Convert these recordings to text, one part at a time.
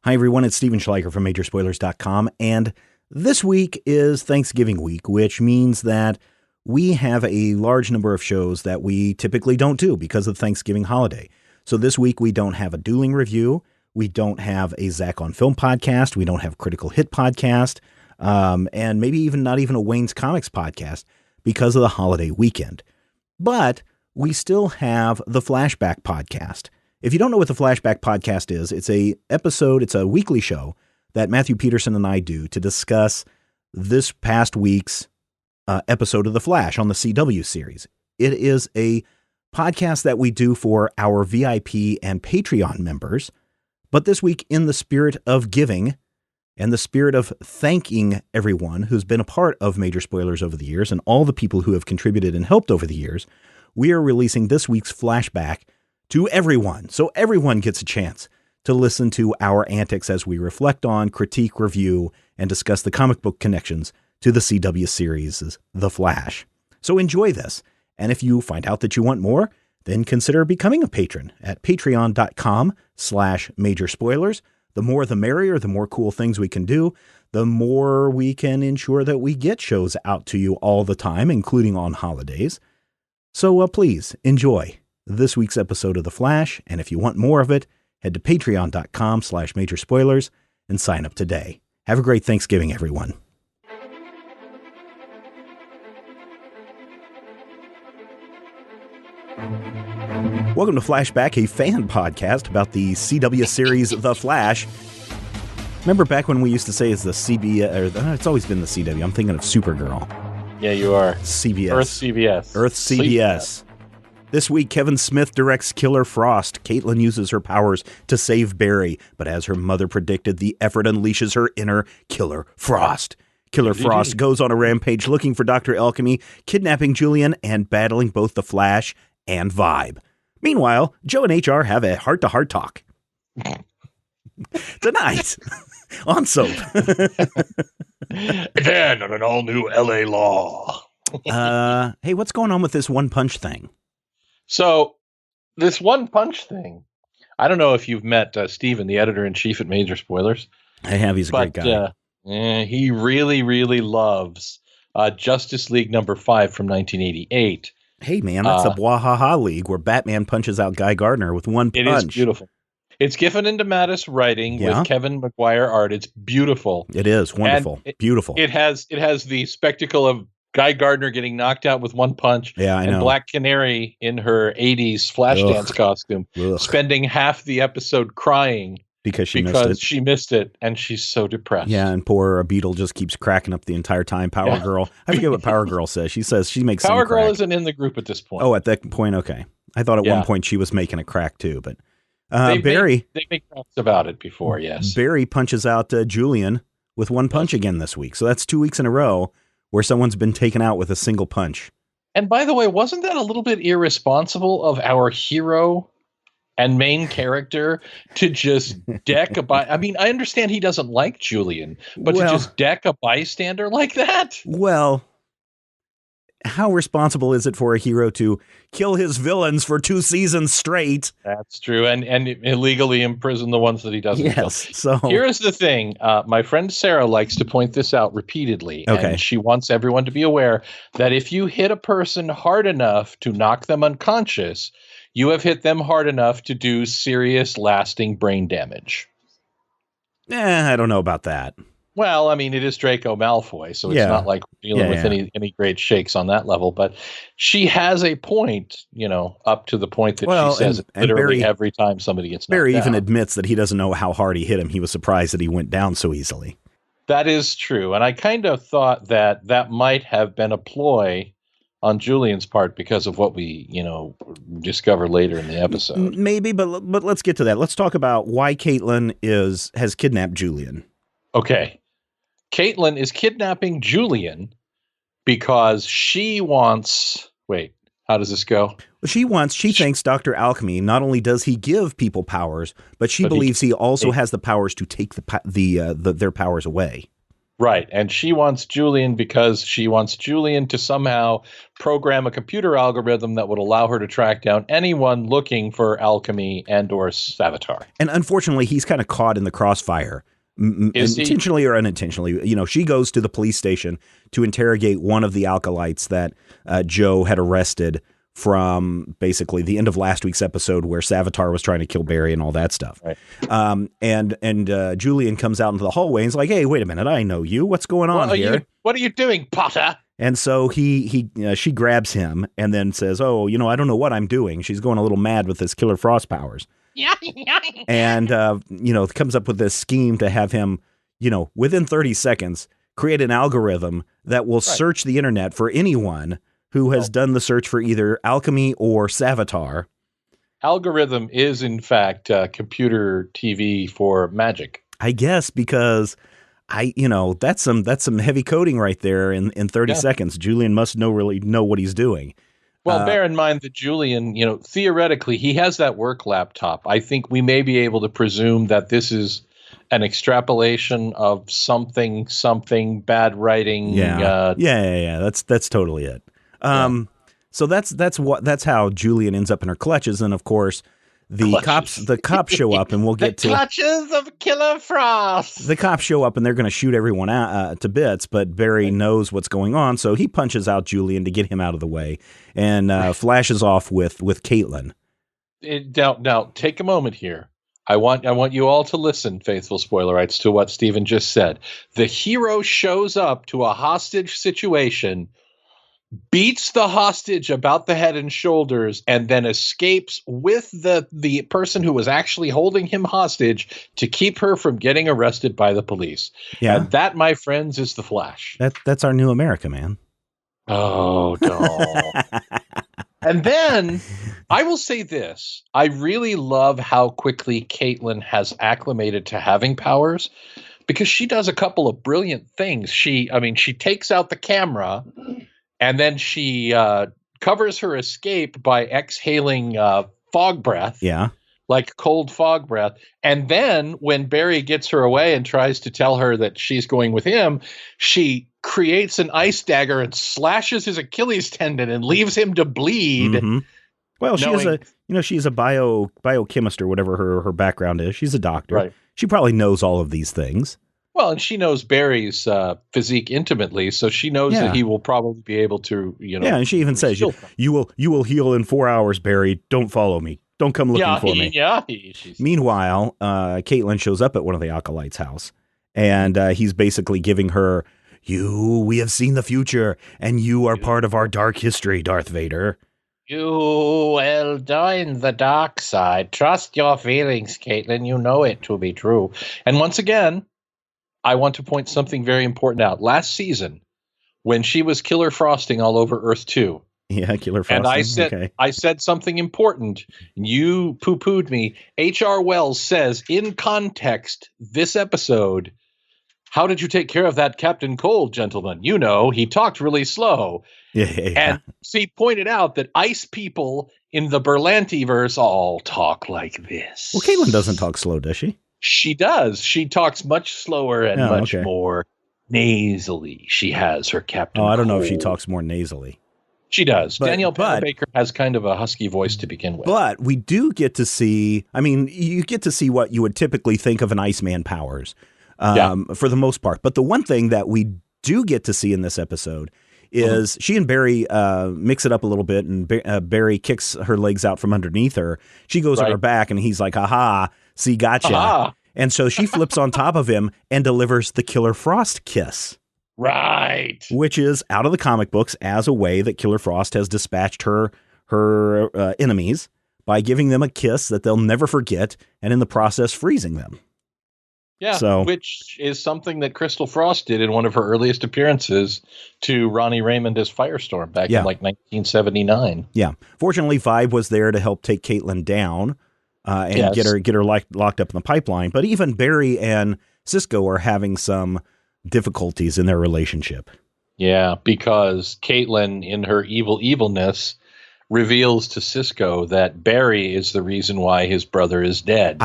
Hi, everyone. It's Stephen Schleicher from Majorspoilers.com, and this week is Thanksgiving week, which means that we have a large number of shows that we typically don't do because of the Thanksgiving holiday. So this week we don't have a dueling review, we don't have a Zach on Film podcast, we don't have Critical Hit podcast, and maybe even not even a Wayne's Comics podcast because of the holiday weekend. But we still have the Flashback podcast. If you don't know what the Flashback podcast is, it's a weekly show that Matthew Peterson and I do to discuss this past week's episode of The Flash on the CW series. It is a podcast that we do for our VIP and Patreon members. But this week, in the spirit of giving and the spirit of thanking everyone who's been a part of Major Spoilers over the years and all the people who have contributed and helped over the years, we are releasing this week's Flashback to everyone. So everyone gets a chance to listen to our antics as we reflect on, critique, review, and discuss the comic book connections to the CW series, The Flash. So enjoy this. And if you find out that you want more, then consider becoming a patron at patreon.com/majorspoilers. The more the merrier, the more cool things we can do, the more we can ensure that we get shows out to you all the time, including on holidays. So please enjoy this week's episode of The Flash, and if you want more of it, head to patreon.com/majorspoilers and sign up today. Have a great Thanksgiving, everyone. Welcome to Flashback, a fan podcast about the CW series The Flash. Remember back when we used to say it's the CBS, it's always been the CW. I'm thinking of Supergirl. Yeah, you are. CBS. Earth CBS. Earth CBS. This week, Kevin Smith directs Killer Frost. Caitlyn uses her powers to save Barry, but as her mother predicted, the effort unleashes her inner Killer Frost. Killer Frost goes on a rampage looking for Dr. Alchemy, kidnapping Julian, and battling both the Flash and Vibe. Meanwhile, Joe and HR have a heart-to-heart talk. Tonight, on Soap. Again, on an all-new LA Law. Hey, what's going on with this One Punch thing? So, this One Punch thing, I don't know if you've met Steven, the editor-in-chief at Major Spoilers. I have. He's a great guy. He really, really loves Justice League number 5 from 1988. Hey, man, that's the Bwahaha League where Batman punches out Guy Gardner with one punch. It is beautiful. It's Giffen and DeMatteis writing with Kevin McGuire art. It's beautiful. It is wonderful. Beautiful. It has the spectacle of Guy Gardner getting knocked out with one punch. Yeah, I know. And Black Canary in her 80s Flashdance costume, spending half the episode crying because she missed it, and she's so depressed. Yeah, and poor Beetle just keeps cracking up the entire time. Power Girl. I forget what Power Girl says. She says she makes Power Girl crack. Isn't in the group at this point. Oh, at that point, okay. I thought at one point she was making a crack too, but Barry. They make cracks about it before, yes. Barry punches out Julian with one punch again this week. So that's 2 weeks in a row where someone's been taken out with a single punch. And by the way, wasn't that a little bit irresponsible of our hero and main character to just deck I mean, I understand he doesn't like Julian, but to just deck a bystander like that? Well, how responsible is it for a hero to kill his villains for 2 seasons straight? That's true. And illegally imprison the ones that he doesn't kill. So here's the thing. My friend Sarah likes to point this out repeatedly. Okay. And she wants everyone to be aware that if you hit a person hard enough to knock them unconscious, you have hit them hard enough to do serious, lasting brain damage. I don't know about that. Well, I mean, it is Draco Malfoy, so it's not like dealing with any great shakes on that level. But she has a point, up to the point that she says literally every time somebody gets knocked Barry down. even admits that he doesn't know how hard he hit him. He was surprised that he went down so easily. That is true. And I kind of thought that might have been a ploy on Julian's part because of what we, discover later in the episode. Maybe, but let's get to that. Let's talk about why Caitlyn has kidnapped Julian. Okay. Caitlyn is kidnapping Julian because she wants... Wait, how does this go? She thinks Dr. Alchemy, not only does he give people powers, but she believes he also has the powers to take their powers away. Right. And she wants Julian because she wants Julian to somehow program a computer algorithm that would allow her to track down anyone looking for alchemy and or Savitar. And unfortunately, he's kind of caught in the crossfire. Intentionally or unintentionally. You know, she goes to the police station to interrogate one of the alkalites that Joe had arrested from basically the end of last week's episode where Savitar was trying to kill Barry and all that stuff. Right. And Julian comes out into the hallway and he's like, hey, wait a minute. I know you. What's going on here? What are you doing, Potter? And so she grabs him and then says, oh, you know, I don't know what I'm doing. She's going a little mad with this Killer Frost powers. And, you know, comes up with this scheme to have him, you know, within 30 seconds, create an algorithm that will search the internet for anyone who has done the search for either alchemy or Savitar. Algorithm is, in fact, computer TV for magic. I guess because that's some heavy coding right there in 30 seconds. Julian must really know what he's doing. Well, bear in mind that Julian, you know, theoretically, he has that work laptop. I think we may be able to presume that this is an extrapolation of something bad writing. Yeah. That's totally it. So that's how Julian ends up in her clutches. And of course, the cops show up, and we'll get to clutches of Killer Frost. The cops show up and they're going to shoot everyone out to bits, but Barry knows what's going on, so he punches out Julian to get him out of the way, and flashes off with Caitlyn. Now, take a moment here. I want you all to listen, faithful spoilerites, to what Stephen just said. The hero shows up to a hostage situation, beats the hostage about the head and shoulders, and then escapes with the person who was actually holding him hostage to keep her from getting arrested by the police. Yeah. And that, my friends, is the Flash. That's our new America, man. Oh, no. And then I will say this. I really love how quickly Caitlyn has acclimated to having powers, because she does a couple of brilliant things. She takes out the camera, and then she covers her escape by exhaling fog breath. Yeah. Like cold fog breath. And then when Barry gets her away and tries to tell her that she's going with him, she creates an ice dagger and slashes his Achilles tendon and leaves him to bleed. Mm-hmm. Well, she's a biochemist or whatever her background is. She's a doctor. Right. She probably knows all of these things. Well, and she knows Barry's physique intimately, so she knows that he will probably be able to, you know. Yeah, and she even says, "You will heal in 4 hours, Barry. Don't follow me. Don't come looking for me." Yeah. Meanwhile, Caitlyn shows up at one of the Acolytes' house, and he's basically giving her, we have seen the future, and you are part of our dark history, Darth Vader. You will join the dark side. Trust your feelings, Caitlyn. You know it to be true. And once again, I want to point something very important out. Last season, when she was Killer Frosting all over Earth 2. Yeah, Killer Frosting. And I said something important. You poo-pooed me. H.R. Wells says, in context, this episode, how did you take care of that Captain Cold, gentlemen? You know, he talked really slow. Yeah. And she pointed out that ice people in the Berlanti-verse all talk like this. Well, Caitlyn doesn't talk slow, does she? She does. She talks much slower and much more nasally. She has her Captain I don't Cold. know if she talks more nasally. She does. Danielle Baker has kind of a husky voice to begin with. But we do get to see, you get to see what you would typically think of an Iceman powers for the most part. But the one thing that we do get to see in this episode is she and Barry mix it up a little bit, and Barry kicks her legs out from underneath her. She goes on her back, and he's like, "Aha, see, gotcha." Aha. And so she flips on top of him and delivers the Killer Frost kiss. Right. Which is out of the comic books as a way that Killer Frost has dispatched her enemies by giving them a kiss that they'll never forget, and in the process freezing them. Yeah, which is something that Crystal Frost did in one of her earliest appearances to Ronnie Raymond as Firestorm back in 1979. Yeah. Fortunately, Vibe was there to help take Caitlyn down and get her locked up in the pipeline. But even Barry and Cisco are having some difficulties in their relationship. Yeah, because Caitlyn, in her evilness, reveals to Cisco that Barry is the reason why his brother is dead.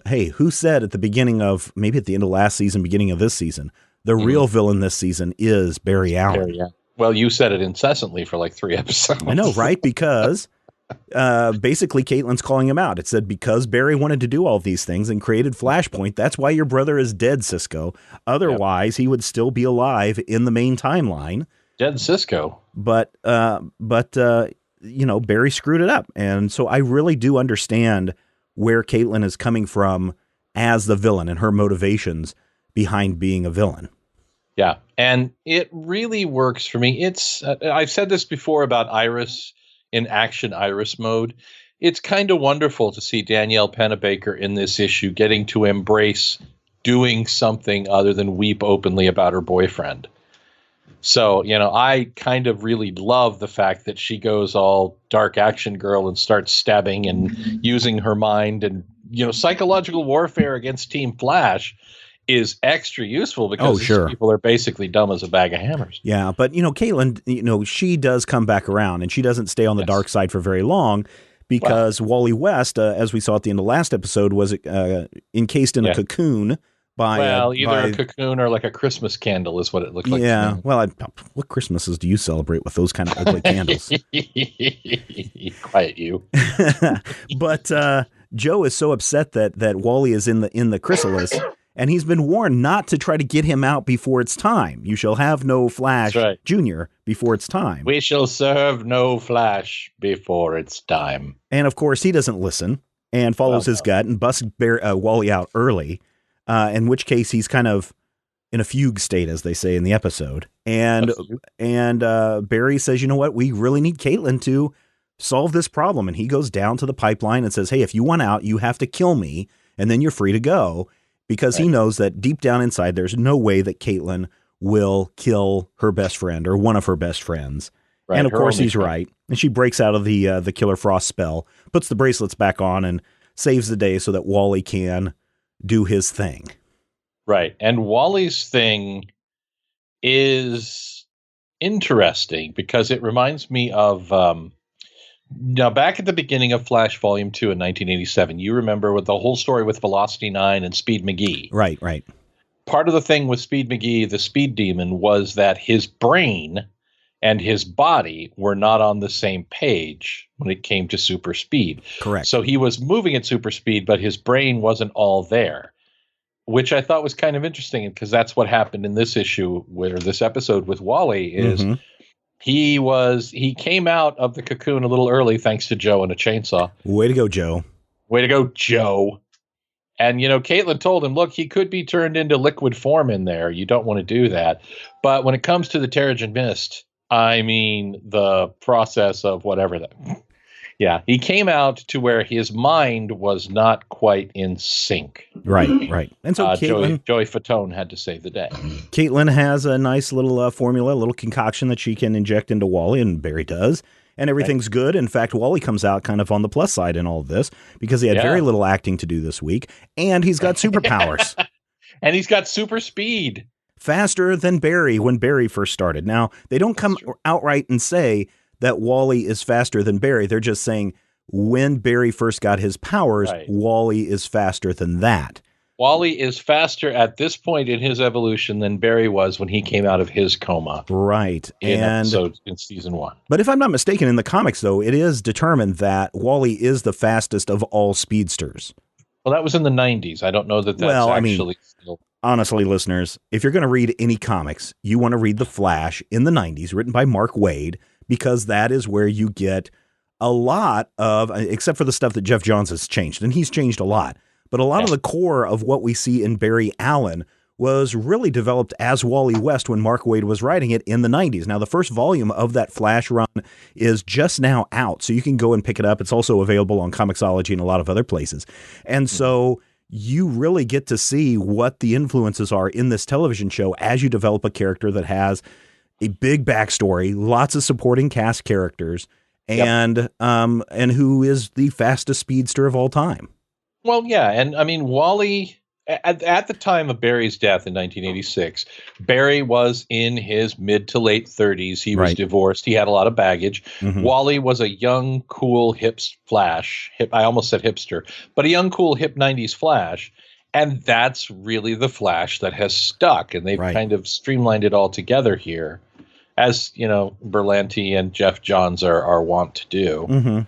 Hey, who said at the beginning of, maybe at the end of last season, beginning of this season, The real villain this season is Barry Allen. Barry, yeah. Well, you said it incessantly for like 3 episodes. I know, right? Because basically Caitlyn's calling him out. It said, because Barry wanted to do all these things and created Flashpoint, that's why your brother is dead, Cisco. Otherwise, he would still be alive in the main timeline. Dead Cisco. But you know, Barry screwed it up. And so I really do understand where Caitlyn is coming from as the villain and her motivations behind being a villain. Yeah. And it really works for me. It's, I've said this before about Iris in action Iris mode. It's kind of wonderful to see Danielle Pennebaker in this issue getting to embrace doing something other than weep openly about her boyfriend. So, you know, I kind of really love the fact that she goes all dark action girl and starts stabbing and using her mind, and, you know, psychological warfare against Team Flash is extra useful because these people are basically dumb as a bag of hammers. Yeah, but, you know, Caitlyn, you know, she does come back around, and she doesn't stay on the dark side for very long because Wally West, as we saw at the end of last episode, was encased in a cocoon. Either a cocoon or like a Christmas candle is what it looked like. Yeah, well, what Christmases do you celebrate with those kind of ugly candles? Quiet you. But Joe is so upset that Wally is in the chrysalis, and he's been warned not to try to get him out before it's time. You shall have no Flash Jr. before it's time. We shall serve no Flash before it's time. And of course, he doesn't listen and follows his gut and busts Wally out early. In which case he's kind of in a fugue state, as they say in the episode. And Barry says, you know what? We really need Caitlyn to solve this problem. And he goes down to the pipeline and says, hey, if you want out, you have to kill me, and then you're free to go. Because he knows that deep down inside, there's no way that Caitlyn will kill her best friend or one of her best friends. Right, and of course he's right. And she breaks out of the Killer Frost spell, puts the bracelets back on, and saves the day so that Wally can do his thing. Right. And Wally's thing is interesting because it reminds me of now back at the beginning of Flash Volume 2 in 1987, you remember with the whole story with Velocity 9 and Speed McGee. Right. Part of the thing with Speed McGee, the Speed Demon, was that his brain and his body were not on the same page when it came to super speed. Correct. So he was moving at super speed, but his brain wasn't all there, which I thought was kind of interesting because that's what happened in this issue or this episode with Wally is he came out of the cocoon a little early thanks to Joe and a chainsaw. Way to go, Joe. Way to go, Joe. And, you know, Caitlyn told him, look, he could be turned into liquid form in there. You don't want to do that. But when it comes to the Terrigen Mist, I mean, the process of whatever that. Yeah, he came out to where his mind was not quite in sync. Right. And so Joey Fatone had to save the day. Caitlyn has a nice little formula, a little concoction that she can inject into Wally, and Barry does. And everything's good. In fact, Wally comes out kind of on the plus side in all of this because he had very little acting to do this week. And he's got superpowers. And he's got super speed. Faster than Barry when Barry first started. Now, they don't come outright and say that Wally is faster than Barry. They're just saying when Barry first got his powers, Wally is faster than that. Wally is faster at this point in his evolution than Barry was when he came out of his coma. Right. In season 1. But if I'm not mistaken, in the comics, though, it is determined that Wally is the fastest of all speedsters. Well, that was in the 90s. I don't know that that's still... Honestly, listeners, if you're going to read any comics, you want to read The Flash in the 90s, written by Mark Waid, because that is where you get a lot of, except for the stuff that Jeff Johns has changed, and he's changed a lot, but a lot of the core of what we see in Barry Allen was really developed as Wally West when Mark Waid was writing it in the 90s. Now, the first volume of that Flash run is just now out, so you can go and pick it up. It's also available on Comixology and a lot of other places. And so you really get to see what the influences are in this television show as you develop a character that has a big backstory, lots of supporting cast characters, and who is the fastest speedster of all time. Well, yeah, and I mean, Wally, at the time of Barry's death in 1986, Barry was in his mid to late 30s. He was divorced. He had a lot of baggage. Wally was a young, cool, Flash. I almost said hipster, but a young, cool, hip 90s Flash. And that's really the Flash that has stuck, and they've kind of streamlined it all together here, as Berlanti and Jeff Johns are wont to do. Mm-hmm.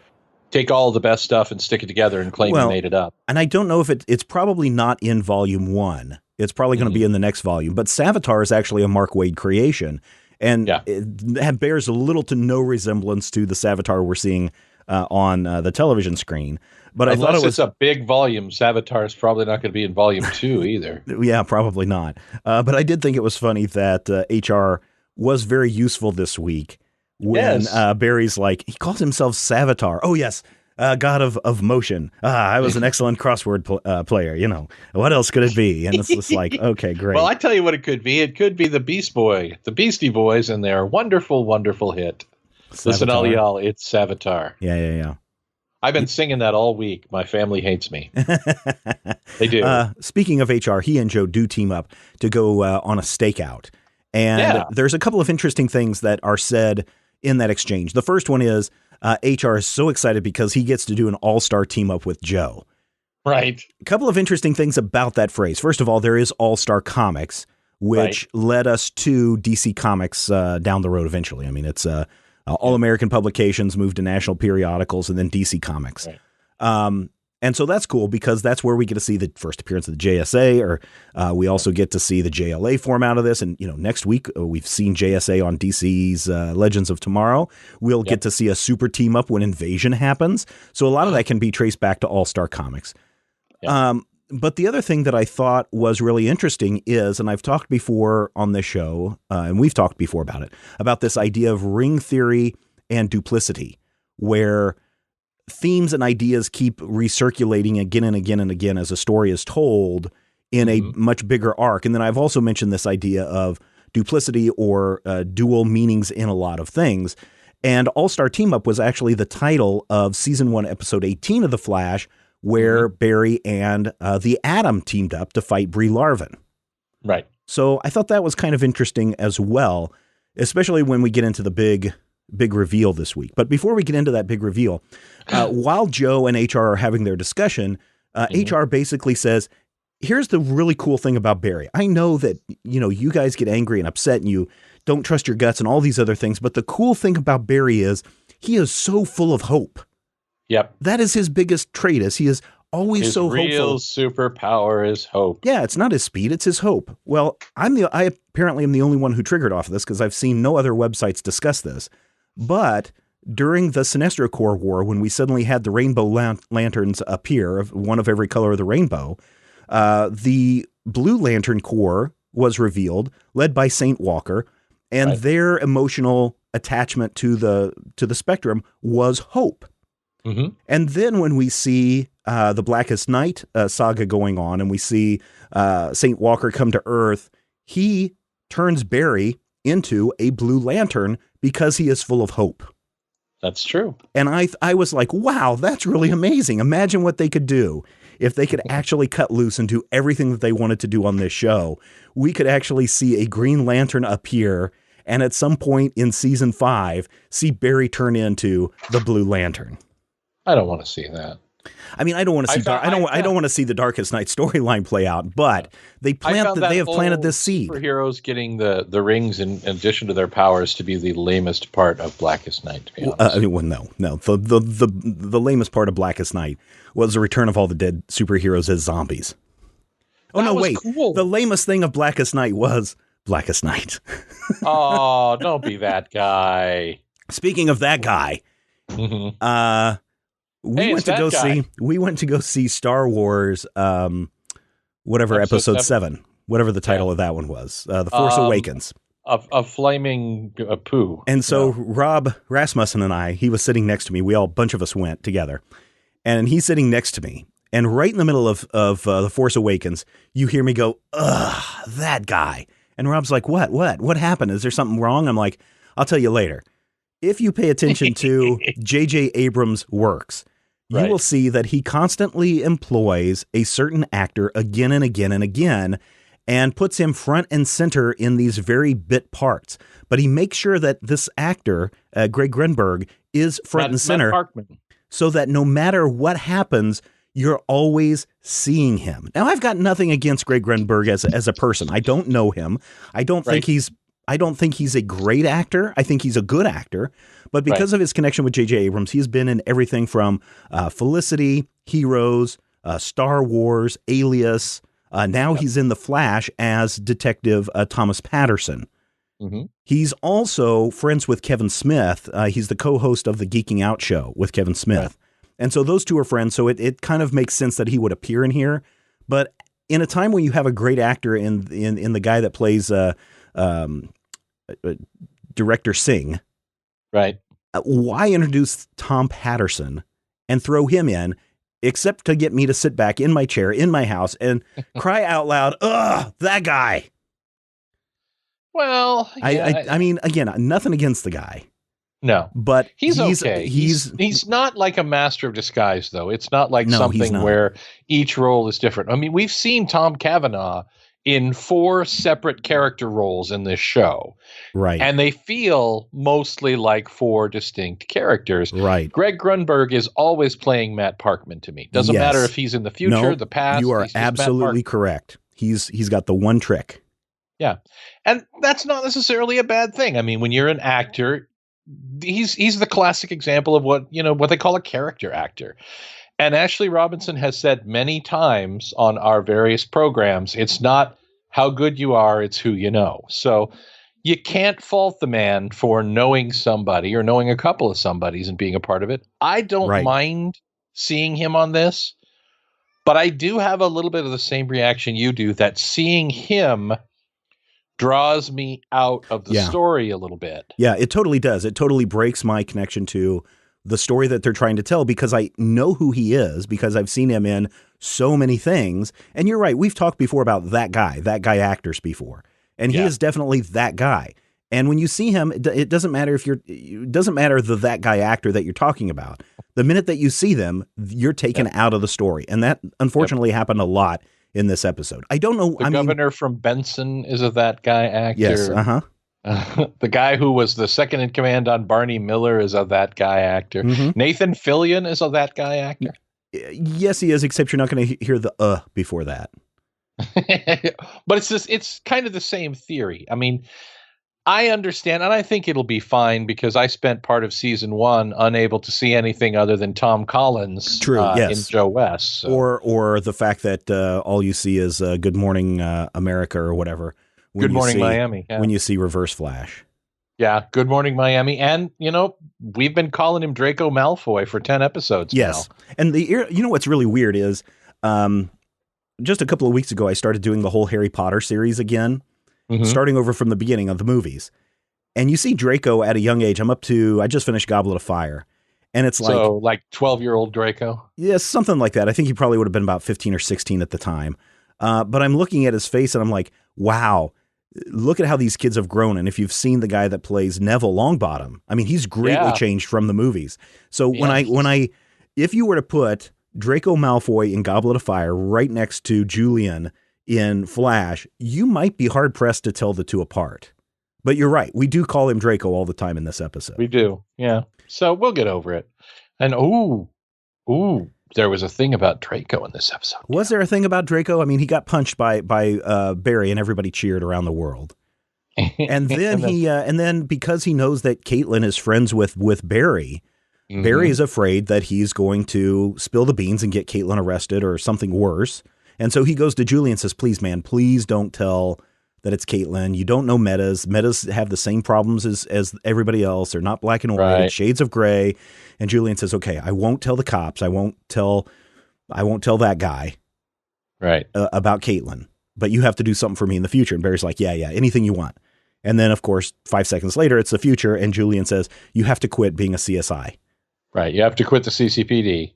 Take all the best stuff and stick it together and claim you made it up. And I don't know if it's probably not in volume 1. It's probably going to be in the next volume. But Savitar is actually a Mark Waid creation, and it bears a little to no resemblance to the Savitar we're seeing on the television screen. But Unless I thought it's a big volume, Savitar is probably not going to be in volume 2 either. Yeah, probably not. But I did think it was funny that HR was very useful this week when Barry's like, he calls himself Savitar. Oh, yes. God of motion. I was an excellent crossword player. What else could it be? And it's just like, okay, great. Well, I tell you what it could be. It could be the Beastie Boys and their wonderful, wonderful hit. Savitar. Listen, all y'all, it's Savitar. Yeah. I've been singing that all week. My family hates me. They do. Speaking of HR, he and Joe do team up to go on a stakeout. And there's a couple of interesting things that are said in that exchange. The first one is HR is so excited because he gets to do an all-star team up with Joe. Right. A couple of interesting things about that phrase. First of all, there is All-Star Comics, which led us to DC Comics down the road eventually. I mean, it's All-American Publications moved to National Periodicals and then DC Comics. Right. And so that's cool because that's where we get to see the first appearance of the JSA, or we also get to see the JLA form out of this. And, next week we've seen JSA on DC's Legends of Tomorrow. We'll get to see a super team up when Invasion happens. So a lot of that can be traced back to All-Star Comics. But the other thing that I thought was really interesting is, and I've talked before on this show, and we've talked before about it, about this idea of ring theory and duplicity, where themes and ideas keep recirculating again and again and again as a story is told in a much bigger arc. And then I've also mentioned this idea of duplicity or dual meanings in a lot of things. And All-Star Team Up was actually the title of season 1, episode 18 of The Flash, where Barry and the Atom teamed up to fight Brie Larvin. Right. So I thought that was kind of interesting as well, especially when we get into the big reveal this week. But before we get into that big reveal, while Joe and HR are having their discussion, HR basically says, here's the really cool thing about Barry. I know that, you guys get angry and upset and you don't trust your guts and all these other things. But the cool thing about Barry is he is so full of hope. Yep. That is his biggest trait, is he is always so hopeful. His real superpower is hope. Yeah, it's not his speed, it's his hope. Well, I apparently am the only one who triggered off of this because I've seen no other websites discuss this. But during the Sinestro Corps War, when we suddenly had the rainbow lanterns appear, one of every color of the rainbow, the Blue Lantern Corps was revealed, led by Saint Walker, and their emotional attachment to the spectrum was hope. Mm-hmm. And then when we see the Blackest Night saga going on, and we see Saint Walker come to Earth, he turns Barry into a Blue Lantern because he is full of hope. That's true. And I was like, wow, that's really amazing. Imagine what they could do if they could actually cut loose and do everything that they wanted to do on this show. We could actually see a Green Lantern appear, and at some point in season 5, see Barry turn into the Blue Lantern. I don't want to see that. I mean, I don't want to see. I don't want to see the Darkest Night storyline play out. But they have planted this seed. Superheroes getting the rings in addition to their powers to be the lamest part of Blackest Night. To be honest, no. The lamest part of Blackest Night was the return of all the dead superheroes as zombies. Cool. The lamest thing of Blackest Night was Blackest Night. Oh, don't be that guy. Speaking of that guy, we went to go see Star Wars, episode 7, whatever the title of that one was, The Force Awakens. A flaming poo. And so Rob Rasmussen and he was sitting next to me. A bunch of us went together, and he's sitting next to me. And right in the middle of The Force Awakens, you hear me go, ugh, that guy. And Rob's like, what happened? Is there something wrong? I'm like, I'll tell you later. If you pay attention to J.J. Abrams' works, you will see that he constantly employs a certain actor again and again and again and puts him front and center in these very bit parts. But he makes sure that this actor, Greg Grunberg, is front and center so that no matter what happens, you're always seeing him. Now, I've got nothing against Greg Grunberg as a person. I don't know him. I don't think he's a great actor. I think he's a good actor. But because of his connection with J.J. Abrams, he's been in everything from Felicity, Heroes, Star Wars, Alias. Now he's in The Flash as Detective Thomas Patterson. Mm-hmm. He's also friends with Kevin Smith. He's the co-host of the Geeking Out show with Kevin Smith. Right. And so those two are friends. So it kind of makes sense that he would appear in here. But in a time when you have a great actor in the guy that plays Director Singh, right? Why introduce Tom Patterson and throw him in, except to get me to sit back in my chair in my house and cry out loud, "Ugh, that guy." Well, yeah, I mean, again, nothing against the guy. No, but he's okay. He's not like a master of disguise, though. It's not like something where each role is different. I mean, we've seen Tom Cavanaugh in 4 separate character roles in this show. Right. And they feel mostly like 4 distinct characters. Right. Greg Grunberg is always playing Matt Parkman to me. Doesn't matter if he's in the future, the past. You are absolutely correct. He's got the one trick. Yeah. And that's not necessarily a bad thing. I mean, when you're an actor, he's the classic example of what they call a character actor. And Ashley Robinson has said many times on our various programs, it's not how good you are, it's who you know. So you can't fault the man for knowing somebody or knowing a couple of somebodies and being a part of it. I don't mind seeing him on this, but I do have a little bit of the same reaction you do, that seeing him draws me out of the story a little bit. Yeah, it totally does. It totally breaks my connection to the story that they're trying to tell, because I know who he is, because I've seen him in so many things. And you're right. We've talked before about that guy actors before. And he is definitely that guy. And when you see him, it doesn't matter it doesn't matter that guy actor that you're talking about. The minute that you see them, you're taken out of the story. And that unfortunately happened a lot in this episode. I don't know. The governor from Benson is a that guy actor. Yes. The guy who was the second in command on Barney Miller is a that guy actor. Mm-hmm. Nathan Fillion is a that guy actor. Yes, he is, except you're not going to hear the before that. But it's kind of the same theory. I mean, I understand, and I think it'll be fine, because I spent part of season 1 unable to see anything other than Tom Collins in Joe West. So. Or the fact that all you see is Good Morning America or whatever. Good Morning Miami. Yeah. When you see Reverse Flash. Yeah, Good Morning Miami. And, we've been calling him Draco Malfoy for 10 episodes now. And what's really weird is just a couple of weeks ago, I started doing the whole Harry Potter series again, starting over from the beginning of the movies. And you see Draco at a young age. I just finished Goblet of Fire. And it's like 12-year-old Draco? Yeah, something like that. I think he probably would have been about 15 or 16 at the time. But I'm looking at his face and I'm like, wow. Look at how these kids have grown. And if you've seen the guy that plays Neville Longbottom, I mean, he's greatly changed from the movies. So if you were to put Draco Malfoy in Goblet of Fire right next to Julian in Flash, you might be hard pressed to tell the two apart. But you're right. We do call him Draco all the time in this episode. We do. Yeah. So we'll get over it. And there was a thing about Draco in this episode. Was there a thing about Draco? I mean, he got punched by Barry, and everybody cheered around the world. And then and then because he knows that Caitlyn is friends with Barry, Barry is afraid that he's going to spill the beans and get Caitlyn arrested or something worse. And so he goes to Julian and says, "Please, man, please don't tell that it's Caitlyn. You don't know Metas. Metas have the same problems as everybody else. They're not black and white, it's shades of gray." And Julian says, "Okay, I won't tell the cops. I won't tell that guy about Caitlyn, but you have to do something for me in the future." And Barry's like, yeah, anything you want. And then, of course, 5 seconds later, it's the future. And Julian says, "You have to quit being a CSI." Right. You have to quit the CCPD.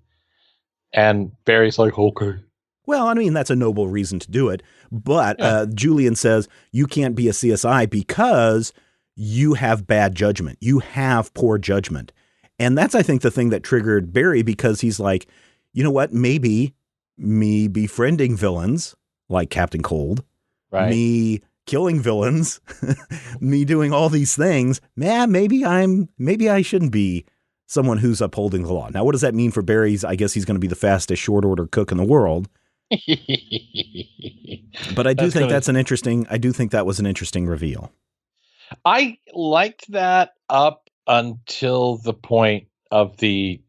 And Barry's like, "Okay." Well, I mean, that's a noble reason to do it. But Julian says, "You can't be a CSI because you have bad judgment. You have poor judgment." And that's, I think, the thing that triggered Barry, because he's like, you know what? Maybe me befriending villains like Captain Cold, me killing villains, me doing all these things, maybe I shouldn't be someone who's upholding the law. Now, what does that mean for Barry's? I guess he's going to be the fastest short order cook in the world. But I do think that's I do think that was an interesting reveal. I liked that up until the point of the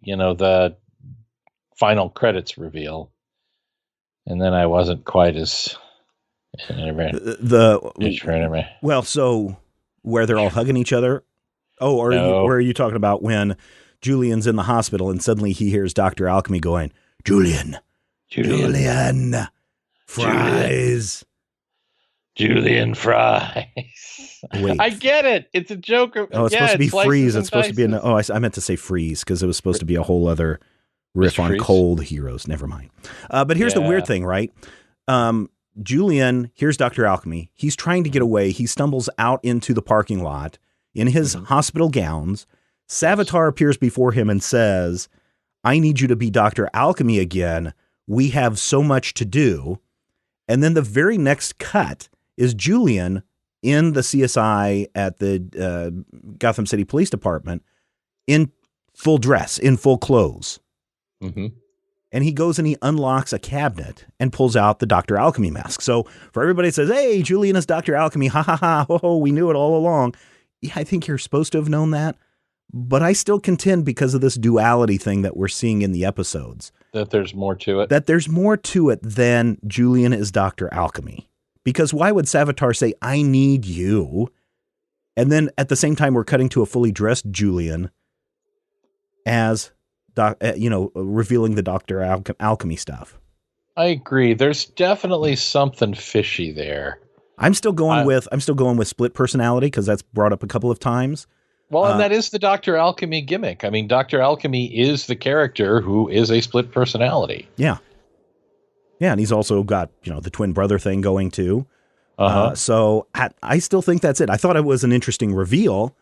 final credits reveal. And then I wasn't quite as well, so where they're all hugging each other. Oh, or are you talking about when Julian's in the hospital and suddenly he hears Dr. Alchemy going, Julian, fries. Julian fries. Wait. I get it. It's a joke. Oh, it's supposed to be freeze. It's supposed to be I meant to say freeze because it was supposed to be a whole other riff on cold heroes. Never mind. But here's the weird thing, right? Julian, here's Dr. Alchemy. He's trying to get away. He stumbles out into the parking lot in his hospital gowns. Savitar appears before him and says, I need you to be Dr. Alchemy again. We have so much to do. And then the very next cut is Julian in the CSI at the Gotham City Police Department in full dress, in full clothes. Mm-hmm. And he goes and he unlocks a cabinet and pulls out the Dr. Alchemy mask. So for everybody that says, hey, Julian is Dr. Alchemy, ha ha ha, ho, we knew it all along. Yeah, I think you're supposed to have known that. But I still contend because of this duality thing that we're seeing in the episodes. That there's more to it. That there's more to it than Julian is Dr. Alchemy. Because why would Savitar say, I need you? And then at the same time, we're cutting to a fully dressed Julian as, revealing the Dr. Alchemy stuff. I agree. There's definitely something fishy there. I'm still going with split personality because that's brought up a couple of times. Well, and that is the Dr. Alchemy gimmick. I mean, Dr. Alchemy is the character who is a split personality. Yeah. Yeah, and he's also got, the twin brother thing going too. So I still think that's it. I thought it was an interesting reveal,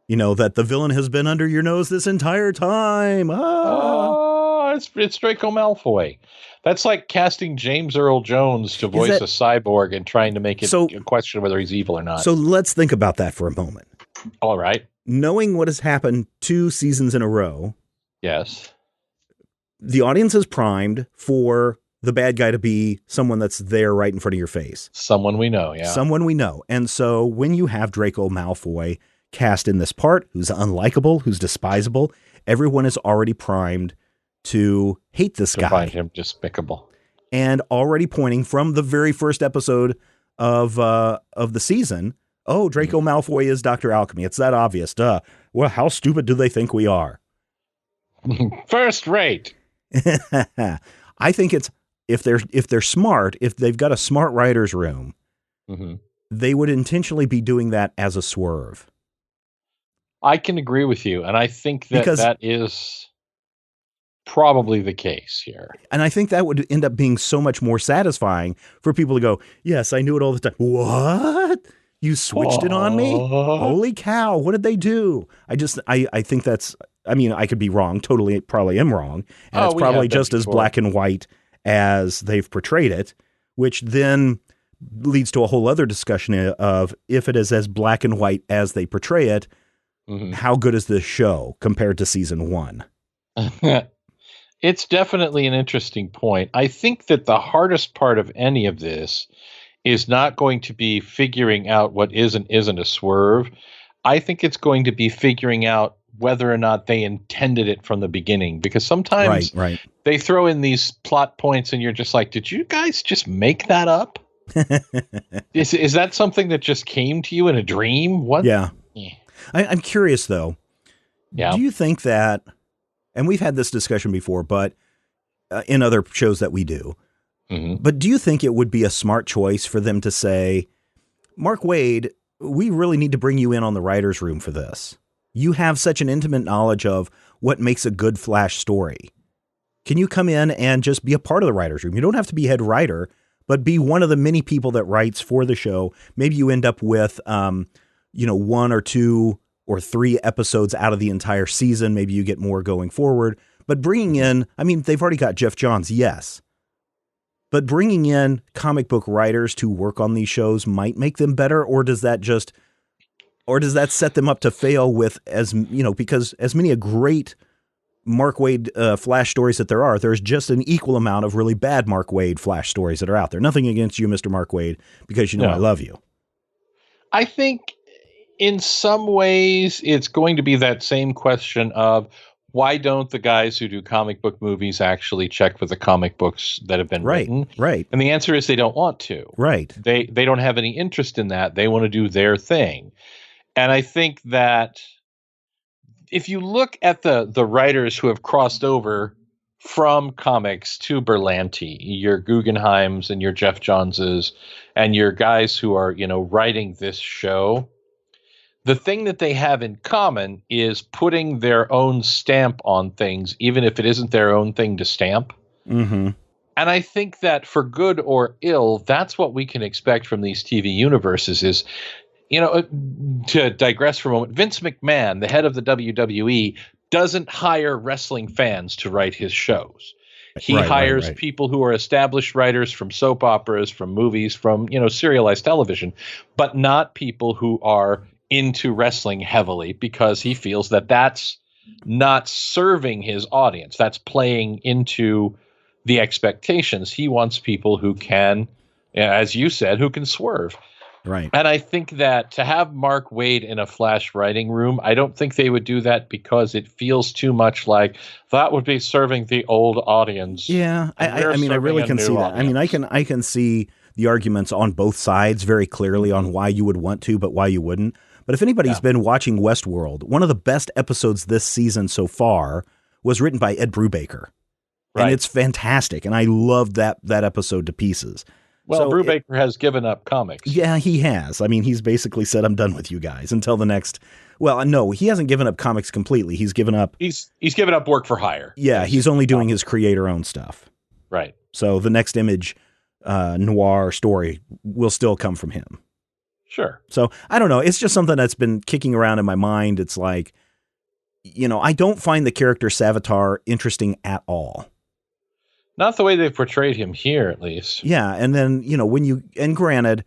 that the villain has been under your nose this entire time. It's Draco Malfoy. That's like casting James Earl Jones to voice a cyborg and trying to make it a question whether he's evil or not. So let's think about that for a moment. All right. Knowing what has happened 2 seasons in a row. Yes. The audience is primed for the bad guy to be someone that's there right in front of your face. Someone we know, yeah. Someone we know. And so when you have Draco Malfoy cast in this part, who's unlikable, who's despisable, everyone is already primed to hate this guy. Find him despicable. And already pointing from the very first episode of the season, oh, Draco Malfoy is Dr. Alchemy. It's that obvious. Duh. Well, how stupid do they think we are? First rate. I think it's if they're smart, if they've got a smart writer's room, they would intentionally be doing that as a swerve. I can agree with you, and I think that is probably the case here. And I think that would end up being so much more satisfying for people to go, yes, I knew it all the time. What? You switched it on me? Holy cow, what did they do? I think that's, I could be wrong, probably am wrong. And it's probably just as black and white as they've portrayed it, which then leads to a whole other discussion of if it is as black and white as they portray it, how good is this show compared to season 1? It's definitely an interesting point. I think that the hardest part of any of this is not going to be figuring out what is and isn't a swerve. I think it's going to be figuring out whether or not they intended it from the beginning, because sometimes they throw in these plot points and you're just like, did you guys just make that up? Is that something that just came to you in a dream? What? Yeah. I'm curious though. Yeah. Do you think that, and we've had this discussion before, but in other shows that we do, but do you think it would be a smart choice for them to say, Mark Waid, we really need to bring you in on the writer's room for this. You have such an intimate knowledge of what makes a good Flash story. Can you come in and just be a part of the writer's room? You don't have to be head writer, but be one of the many people that writes for the show. Maybe you end up with, 1 or 2 or 3 episodes out of the entire season. Maybe you get more going forward, but bringing in, they've already got Jeff Johns. Yes. But bringing in comic book writers to work on these shows might make them better. Or does that just, Or does that set them up to fail with, because as many a great Mark Waid Flash stories that there are, there's just an equal amount of really bad Mark Waid Flash stories that are out there. Nothing against you, Mr. Mark Waid, because I love you. I think in some ways it's going to be that same question of why don't the guys who do comic book movies actually check for the comic books that have been written? Right. And the answer is they don't want to. Right. They don't have any interest in that. They want to do their thing. And I think that if you look at the writers who have crossed over from comics to Berlanti, your Guggenheims and your Jeff Joneses and your guys who are, writing this show, the thing that they have in common is putting their own stamp on things, even if it isn't their own thing to stamp. Mm-hmm. And I think that for good or ill, that's what we can expect from these TV universes is, to digress for a moment, Vince McMahon, the head of the WWE, doesn't hire wrestling fans to write his shows. He hires people who are established writers from soap operas, from movies, from, serialized television, but not people who are into wrestling heavily, because he feels that that's not serving his audience. That's playing into the expectations. He wants people who can, as you said, who can swerve. Right. And I think that to have Mark Waid in a Flash writing room, I don't think they would do that because it feels too much like that would be serving the old audience. Yeah, I really can see that. Audience. I can see the arguments on both sides very clearly on why you would want to, but why you wouldn't. But if anybody's been watching Westworld, one of the best episodes this season so far was written by Ed Brubaker. Right. And it's fantastic. And I loved that episode to pieces. Well, so Brubaker has given up comics. Yeah, he has. He's basically said, I'm done with you guys until the next. Well, no, he hasn't given up comics completely. He's given up. He's given up work for hire. Yeah, he's only doing his creator-owned stuff. Right. So the next Image noir story will still come from him. Sure. So I don't know. It's just something that's been kicking around in my mind. It's like, I don't find the character Savitar interesting at all. Not the way they've portrayed him here, at least. Yeah. And then, and granted,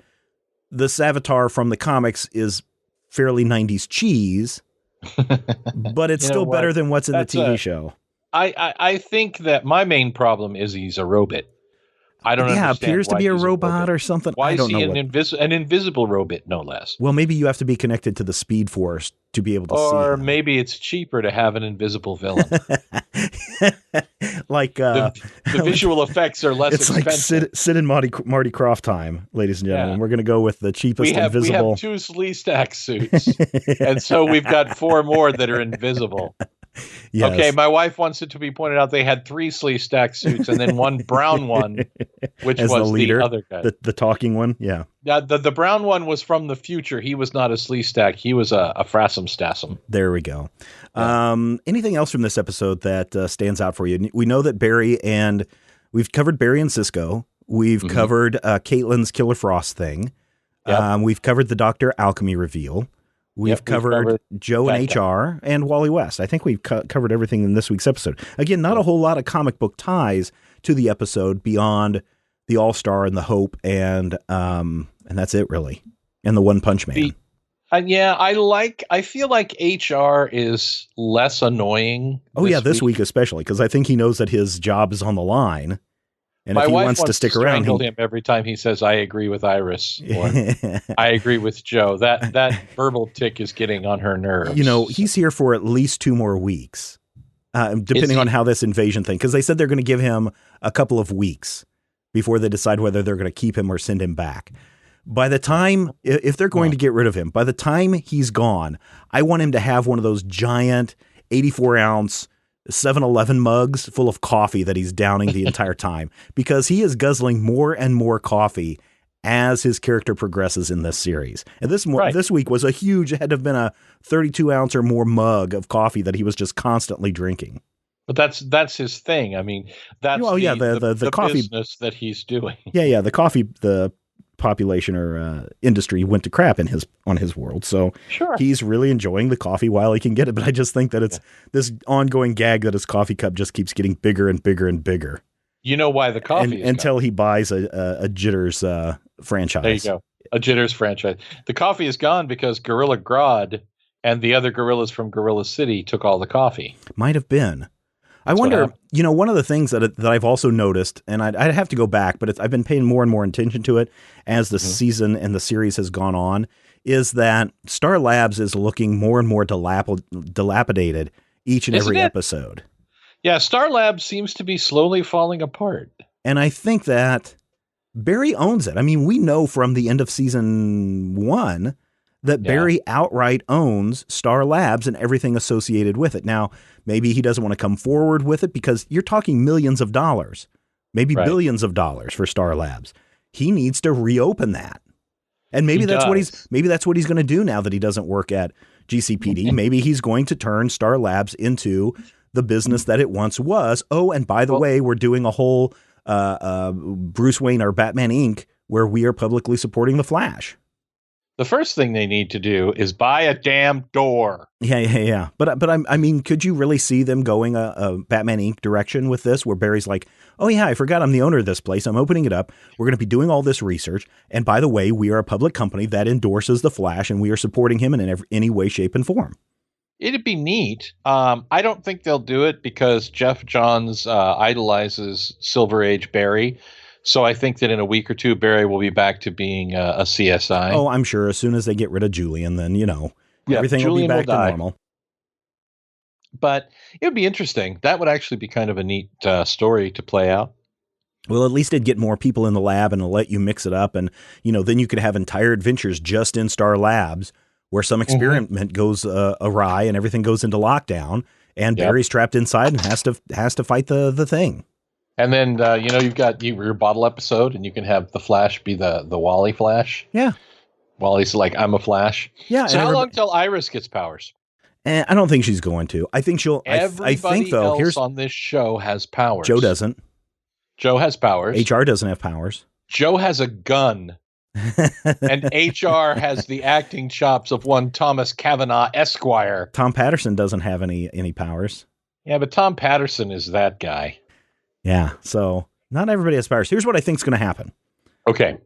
the Savitar from the comics is fairly 90s cheese, but it's still better than what's in the TV show. I think that my main problem is he's a robot. I don't understand. Yeah, appears to be a robot or something. Why I don't is he know an invisible robot, no less? Well, maybe you have to be connected to the Speed Force to be able to see him. Or maybe it's cheaper to have an invisible villain. Like the visual effects are less expensive. It's like Sid and Marty Croft time, ladies and gentlemen. Yeah. We're going to go with the cheapest invisible. We have 2 Sleestack suits, and so we've got 4 more that are invisible. Yes. Okay, my wife wants it to be pointed out they had 3 Sleestack suits and then 1 brown one, which was the leader, the other guy. The talking one, yeah. Yeah, the brown one was from the future. He was not a Sleestack. He was a Frassum Stassum. There we go. Yeah. Anything else from this episode that stands out for you? We know that we've covered Barry and Cisco. We've covered Caitlin's Killer Frost thing. Yep. We've covered the Dr. Alchemy reveal. We've covered Joe and HR and Wally West. I think we've covered everything in this week's episode. Again, not a whole lot of comic book ties to the episode beyond the All-Star and the Hope and that's it really. And the One Punch Man. I feel like HR is less annoying. This week especially, because I think he knows that his job is on the line. And if he wants to stick around, strangle him every time he says, "I agree with Iris," or "I agree with Joe." That verbal tick is getting on her nerves. He's here for at least 2 more weeks, depending on how this invasion thing. Because they said they're going to give him a couple of weeks before they decide whether they're going to keep him or send him back. By the time, if they're going to get rid of him, by the time he's gone, I want him to have one of those giant 84-ounce 7-Eleven mugs full of coffee that he's downing the entire time, because he is guzzling more and more coffee as his character progresses in this series. And this week was it had to have been a 32-ounce or more mug of coffee that he was just constantly drinking. But that's his thing. That's the coffee business that he's doing. Yeah, the population or industry went to crap on his world. So sure, he's really enjoying the coffee while he can get it. But I just think that it's this ongoing gag that his coffee cup just keeps getting bigger and bigger and bigger. You know why the coffee is until he buys a Jitters franchise. There you go. A Jitters franchise. The coffee is gone because Gorilla Grodd and the other gorillas from Gorilla City took all the coffee. Might have been. I wonder, one of the things that I've also noticed, and I'd have to go back, but I've been paying more and more attention to it as the season and the series has gone on, is that Star Labs is looking more and more dilapidated each and every episode. Yeah, Star Labs seems to be slowly falling apart. And I think that Barry owns it. I mean, we know from the end of season 1 that Barry outright owns Star Labs and everything associated with it. Now, maybe he doesn't want to come forward with it because you're talking millions of dollars, maybe billions of dollars for Star Labs. He needs to reopen that. And maybe that's what he's going to do now that he doesn't work at GCPD. Maybe he's going to turn Star Labs into the business that it once was. Oh, and by the way, we're doing a whole Bruce Wayne or Batman Inc. where we are publicly supporting the Flash. The first thing they need to do is buy a damn door. Yeah. But I mean, could you really see them going a Batman Inc. direction with this, where Barry's like, oh yeah, I forgot I'm the owner of this place. I'm opening it up. We're going to be doing all this research. And by the way, we are a public company that endorses the Flash, and we are supporting him in any way, shape, and form. It'd be neat. I don't think they'll do it because Jeff Johns idolizes Silver Age Barry. So I think that in a week or two, Barry will be back to being a CSI. Oh, I'm sure as soon as they get rid of Julian, then, everything Julian will be back to normal. But it would be interesting. That would actually be kind of a neat story to play out. Well, at least it'd get more people in the lab and it'll let you mix it up. And, then you could have entire adventures just in Star Labs where some experiment goes awry and everything goes into lockdown. And Barry's trapped inside and has to fight the thing. And then, you've got your bottle episode, and you can have the Flash be the Wally Flash. Yeah. Wally's like, I'm a Flash. Yeah. So how long till Iris gets powers? I don't think she's going to. I think she'll. Everybody I think, though, else on this show has powers. Joe doesn't. Joe has powers. HR doesn't have powers. Joe has a gun. And HR has the acting chops of one Thomas Cavanaugh Esquire. Tom Patterson doesn't have any powers. Yeah, but Tom Patterson is that guy. Yeah, so not everybody has powers. Here's what I think is going to happen. Okay.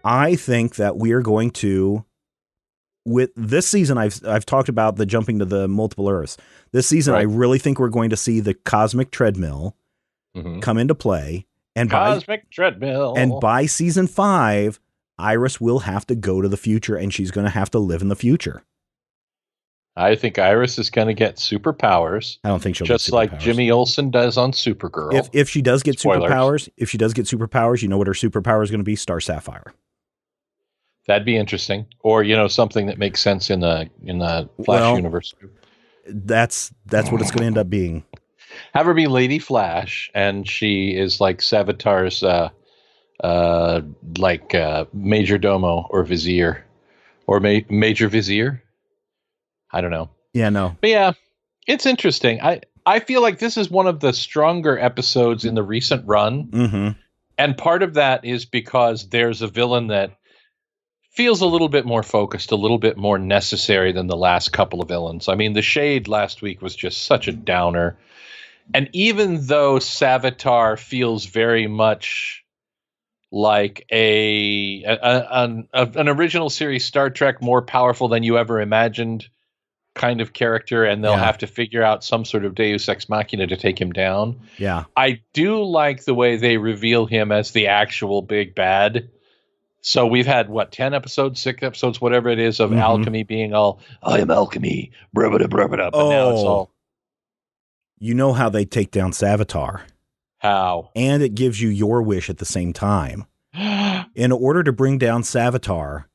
I think that we are going to, with this season, I've talked about the jumping to the multiple Earths. This season, I really think we're going to see the cosmic treadmill come into play. And treadmill. And by season 5, Iris will have to go to the future, and she's going to have to live in the future. I think Iris is going to get superpowers. I don't think she'll just get like Jimmy Olsen does on Supergirl. If she does get superpowers, you know what her superpower is going to be? Star Sapphire. That'd be interesting, or something that makes sense in the Flash universe. That's what it's going to end up being. Have her be Lady Flash, and she is like Savitar's major domo or vizier, or major vizier. I don't know. Yeah, no. But yeah, it's interesting. I feel like this is one of the stronger episodes in the recent run. Mm-hmm. And part of that is because there's a villain that feels a little bit more focused, a little bit more necessary than the last couple of villains. I mean, the Shade last week was just such a downer. And even though Savitar feels very much like an original series Star Trek, more powerful than you ever imagined kind of character, and they'll have to figure out some sort of Deus Ex Machina to take him down. Yeah. I do like the way they reveal him as the actual big bad. So we've had, 10 episodes, 6 episodes, whatever it is, of Alchemy being all, I am Alchemy, brubba brubba. But now it's all... You know how they take down Savitar. How? And it gives you your wish at the same time. In order to bring down Savitar,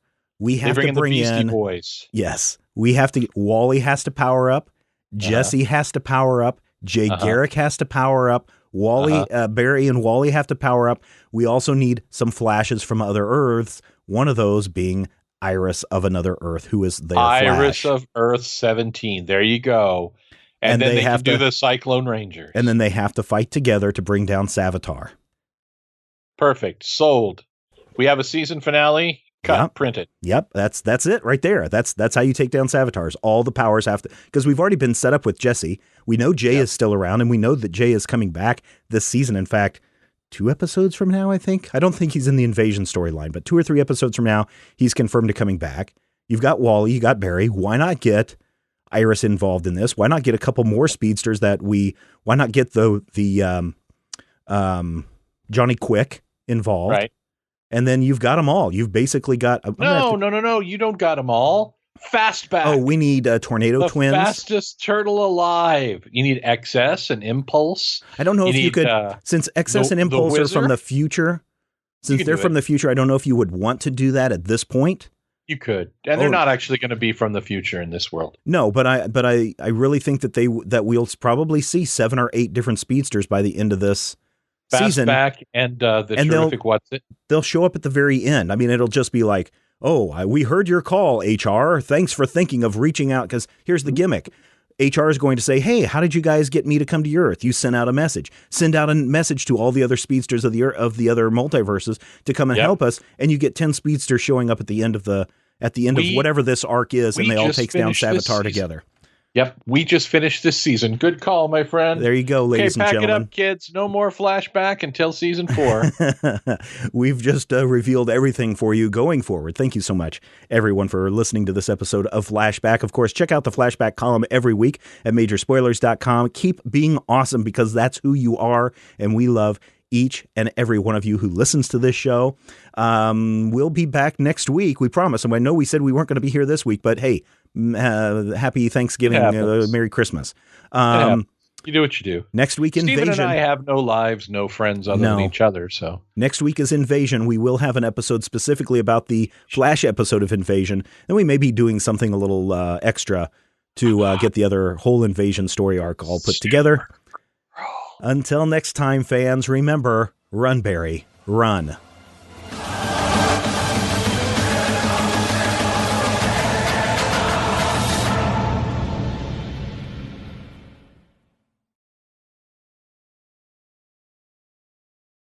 we have to bring in the Beastie in... Boys. Yes. We have to... Wally has to power up. Jesse has to power up. Jay Garrick has to power up. Wally, Barry and Wally have to power up. We also need some flashes from other Earths. One of those being Iris of another Earth, who is their Iris Flash. of Earth 17. There you go. And then they have to do the Cyclone Rangers. And then they have to fight together to bring down Savitar. Perfect. Sold. We have a season finale. Cut. Print it. Yep. That's it right there. That's how you take down Savitars. All the powers have to, because we've already been set up with Jesse. We know Jay is still around, and we know that Jay is coming back this season. In fact, 2 episodes from now, I think. I don't think he's in the invasion storyline, but 2 or 3 episodes from now, he's confirmed to coming back. You've got Wally, you got Barry. Why not get Iris involved in this? Why not get a couple more speedsters why not get the Johnny Quick involved? Right. And then you've got them all. You've basically got... No. You don't got them all. Fastback. Oh, we need Tornado Twins. The fastest turtle alive. You need XS and Impulse. I don't know if you could, since XS and Impulse are from the future, since they're from the future, I don't know if you would want to do that at this point. You could. And they're not actually going to be from the future in this world. No, but I really think that we'll probably see 7 or 8 different speedsters by the end of this season. Fastback and the terrific What's It? They'll show up at the very end. I mean, it'll just be like, oh, we heard your call, HR. Thanks for thinking of reaching out. Because here's the gimmick. HR is going to say, hey, how did you guys get me to come to your Earth? You sent out a message. Send out a message to all the other speedsters of the other multiverses to come and help us. And you get 10 speedsters showing up at the end of whatever this arc is, and they all take down Savitar together. Yep, we just finished this season. Good call, my friend. There you go, ladies and gentlemen. Pack it up, kids. No more Flashback until season 4. We've just revealed everything for you going forward. Thank you so much, everyone, for listening to this episode of Flashback. Of course, check out the Flashback column every week at majorspoilers.com. Keep being awesome, because that's who you are, and we love each and every one of you who listens to this show. We'll be back next week, we promise. And I know we said we weren't going to be here this week, but hey, happy Thanksgiving, Merry Christmas. You do what you do. Next week, Steven Invasion. and I have no lives, no friends other than each other. So next week is Invasion. We will have an episode specifically about the Flash episode of Invasion. Then we may be doing something a little extra to get the other whole Invasion story arc all put together. Until next time, fans, remember, run, Barry, run.